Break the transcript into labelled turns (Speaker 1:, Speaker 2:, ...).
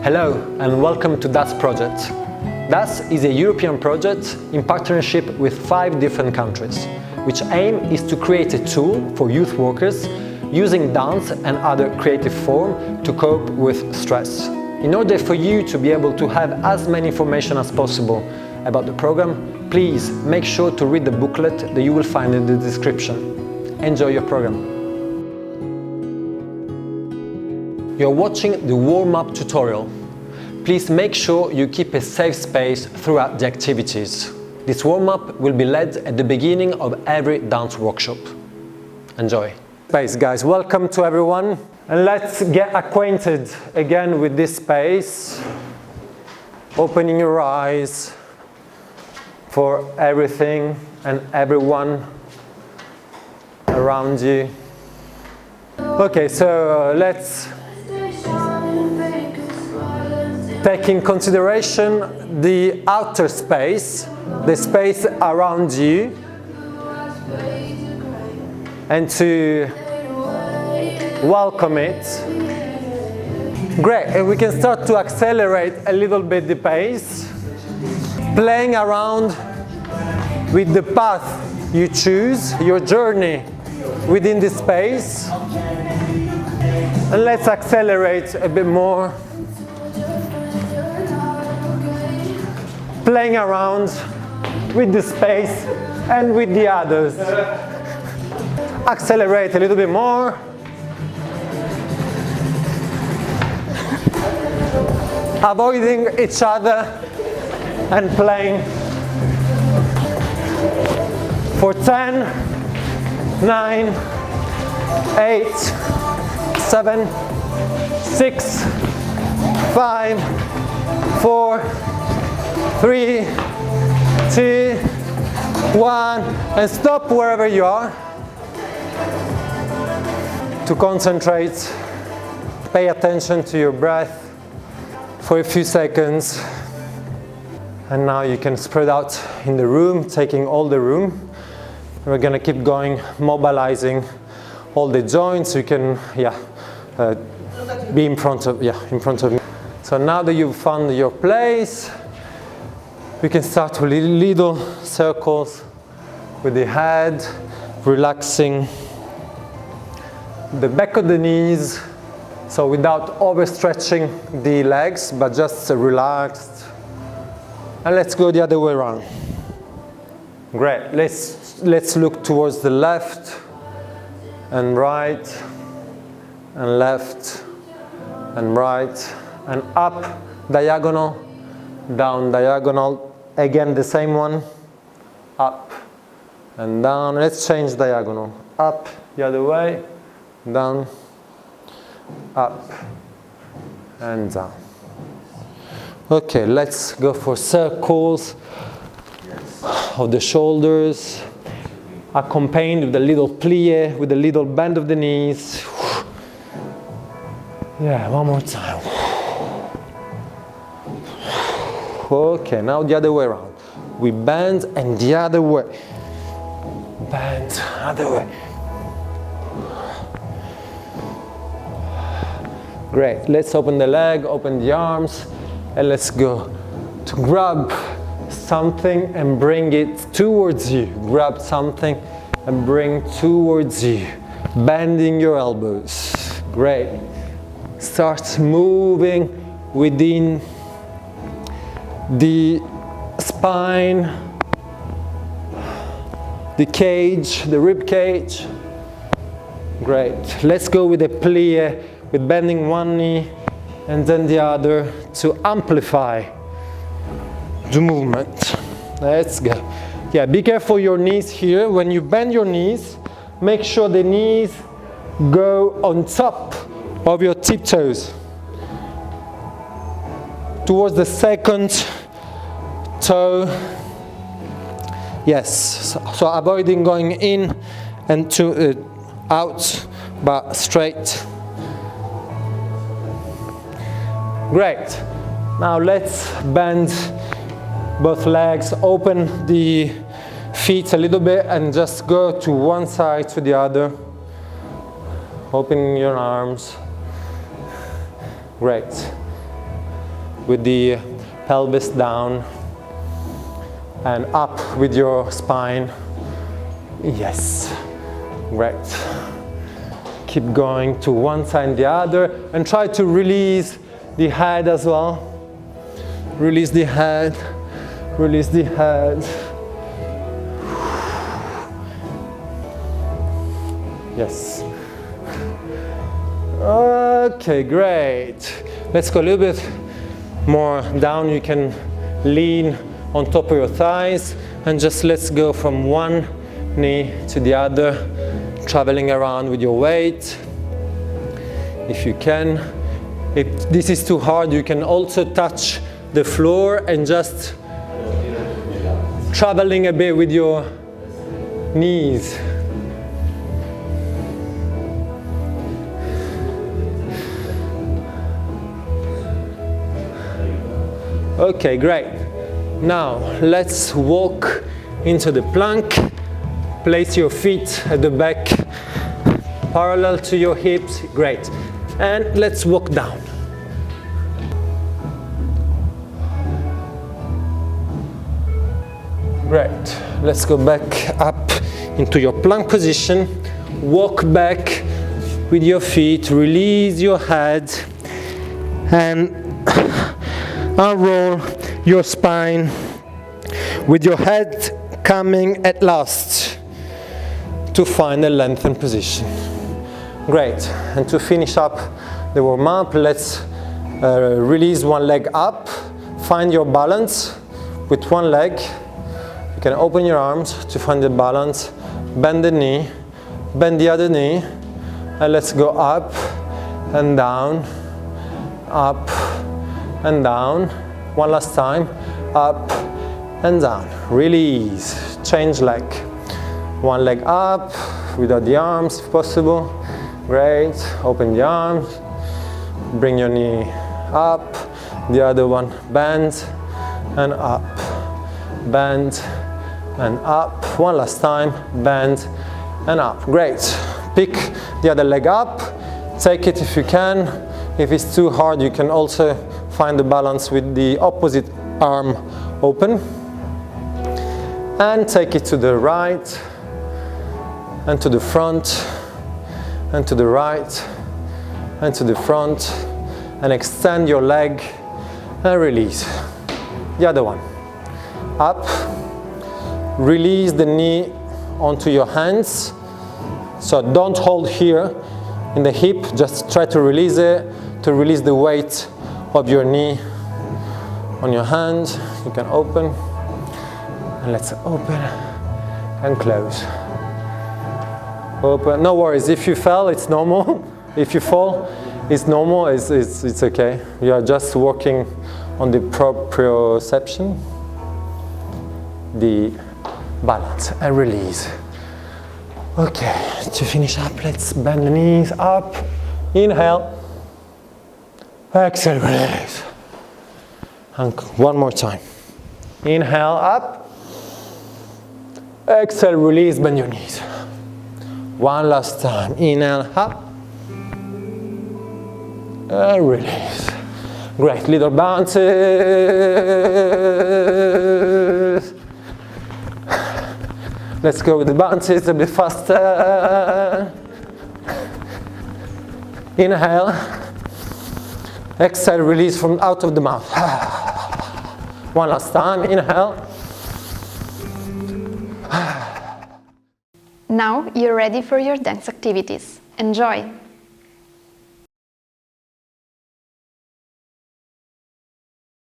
Speaker 1: Hello and welcome to DASS project. DASS is a European project in partnership with 5 different countries, which aim is to create a tool for youth workers using dance and other creative form to cope with stress. In order for you to be able to have as many information as possible about the program, please make sure to read the booklet that you will find in the description. Enjoy your program. You're watching the warm-up tutorial. Please make sure you keep a safe space throughout the activities. This warm-up will be led at the beginning of every dance workshop. Enjoy. Space, guys. Welcome to everyone. And let's get acquainted again with this space. Opening your eyes for everything and everyone around you. Okay, so let's take in consideration the outer space, the space around you, and to welcome it. Great, and we can start to accelerate a little bit the pace, playing around with the path you choose, your journey within this space. And let's accelerate a bit more. Playing around with the space and with the others. Accelerate a little bit more. Avoiding each other and playing for 10, 9, 8, 7, 6, 5, 4, 3, 2, 1, and stop wherever you are. To concentrate, pay attention to your breath for a few seconds. And now you can spread out in the room, taking all the room. We're gonna keep going, mobilizing all the joints. You can, be in front of me. So now that you've found your place, we can start with little circles with the head, relaxing the back of the knees, so without overstretching the legs, but just relaxed. And let's go the other way around. Great, let's look towards the left and right and left and right and up, diagonal, down, diagonal. Again, the same one, up and down. Let's change diagonal. Up, the other way, down, up and down. Okay, let's go for circles of the shoulders, accompanied with a little plie, with a little bend of the knees. Yeah, one more time. Okay, now the other way around. We bend and the other way. Bend, other way. Great, let's open the leg, open the arms, and let's go to grab something and bring it towards you. Grab something and bring towards you. Bending your elbows. Great. Start moving within the spine, the cage, the rib cage. Great. Let's go with a plie, with bending one knee and then the other to amplify the movement. Let's go. Yeah, be careful your knees here. When you bend your knees, make sure the knees go on top of your tiptoes towards the second toe. Yes, so avoiding going in and to out, but straight. Great. Now let's bend both legs, open the feet a little bit and just go to one side to the other. Opening your arms. Great. with the pelvis down and up with your spine. Yes, great. Keep going to one side and the other, and try to release the head as well. Release the head, release the head. Yes. Okay, great. Let's go a little bit more down. You can lean on top of your thighs and just let's go from one knee to the other, traveling around with your weight. If you can. If this is too hard, you can also touch the floor and just traveling a bit with your knees. Okay, great. Now let's walk into the plank. Place your feet at the back, parallel to your hips. Great. And let's walk down. Great. Let's go back up into your plank position. Walk back with your feet. Release your head and unroll your spine with your head coming at last to find a lengthened position. Great. And to finish up the warm-up, let's release one leg up. Find your balance with one leg. You can open your arms to find the balance. Bend the knee, bend the other knee, and let's go up and down, up and down. One last time, up and down. Release, change leg. One leg up, without the arms if possible. Great, open the arms, bring your knee up, the other one bend and up, bend and up. One last time, bend and up. Great, pick the other leg up, take it if you can. If it's too hard, you can also find the balance with the opposite arm open. And take it to the right and to the front and to the right and to the front, and extend your leg and release. The other one. Up, release the knee onto your hands. So don't hold here in the hip, just try to release it, to release the weight of your knee on your hand. You can open, and let's open and close. Open. No worries, if you fell, it's normal. If you fall, it's normal, it's okay. You are just working on the proprioception, the balance and release. Okay, to finish up, let's bend the knees up. Inhale. Exhale, release. And one more time. Inhale, up. Exhale, release, bend your knees. One last time. Inhale, up. And release. Great, little bounces. Let's go with the bounces a bit faster. Inhale. Exhale, release from out of the mouth. One last time. Inhale.
Speaker 2: Now you're ready for your dance activities. Enjoy!